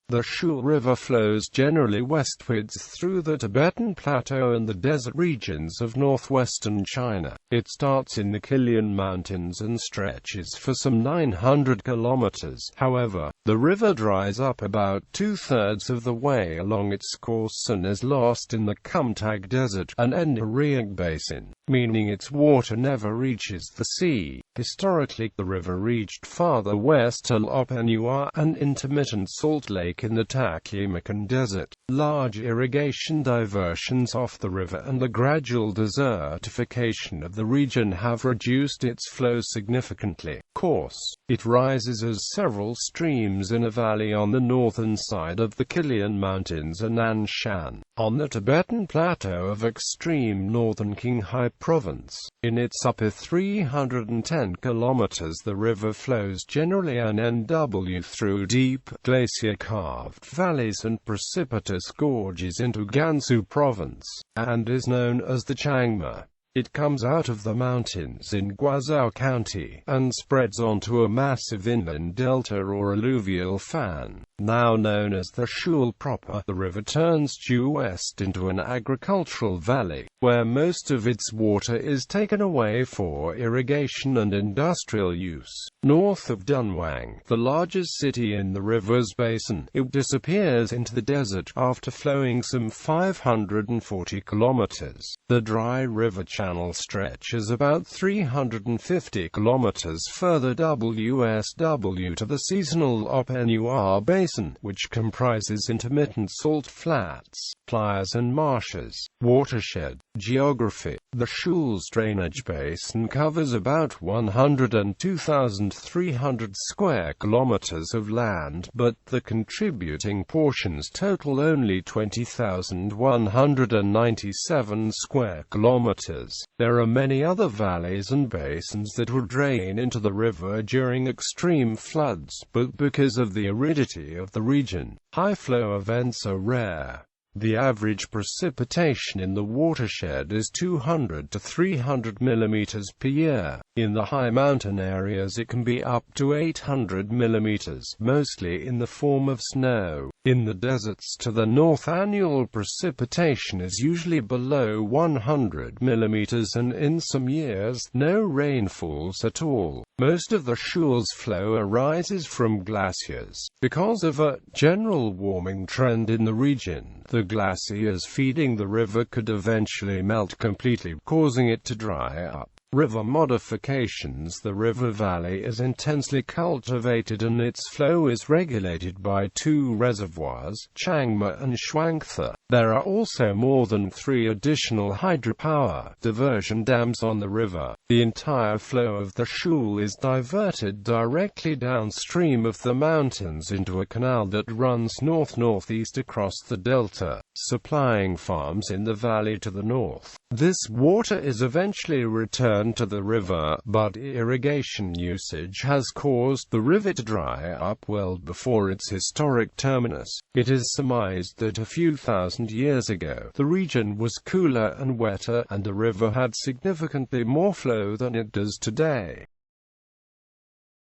The Shule River flows generally westwards through the Tibetan Plateau and the desert regions of northwestern China. It starts in the Qilian Mountains and stretches for some 900 kilometers. However, the river dries up about two-thirds of the way along its course and is lost in the Kumtag Desert, an endorheic basin, meaning its water never reaches the sea. Historically, the river reached farther west to Lop Nur, an intermittent salt lake in the Taklimakan Desert. Large irrigation diversions off the river and the gradual desertification of the region have reduced its flow significantly. Course. It rises as several streams in a valley on the northern side of the Qilian Mountains and Shannon, on the Tibetan Plateau of extreme northern Qinghai province. In its upper 310 kilometers the river flows generally an NW through deep, glacier-carved valleys and precipitous gorges into Gansu province, and is known as the Changma. It comes out of the mountains in Guizhou County, and spreads onto a massive inland delta or alluvial fan, now known as the Shule proper. The river turns due west into an agricultural valley, where most of its water is taken away for irrigation and industrial use. North of Dunhuang, the largest city in the river's basin, it disappears into the desert after flowing some 540 kilometers. The dry river channel stretches about 350 kilometers further westward to the seasonal Lop Nur basin, which comprises intermittent salt flats, plairs and marshes. Watershed Geography. The Shule's drainage basin covers about 102,300 square kilometers of land, but the contributing portions total only 20,197 square kilometers. There are many other valleys and basins that would drain into the river during extreme floods, but because of the aridity of the region, high-flow events are rare. The average precipitation in the watershed is 200 to 300 mm per year. In the high mountain areas it can be up to 800 mm, mostly in the form of snow. In the deserts to the north, annual precipitation is usually below 100 mm and in some years, no rain falls at all. Most of the Shule's flow arises from glaciers. Because of a general warming trend in the region, the glaciers feeding the river could eventually melt completely, causing it to dry up. River modifications. The river valley is intensely cultivated and its flow is regulated by two reservoirs, Changma and Shuangthe. There are also more than 3 additional hydropower diversion dams on the river. The entire flow of the Shule is diverted directly downstream of the mountains into a canal that runs north-northeast across the delta, supplying farms in the valley to the north. This water is eventually returned to the river, but irrigation usage has caused the river to dry up well before its historic terminus. It is surmised that a few thousand years ago, the region was cooler and wetter, and the river had significantly more flow than it does today.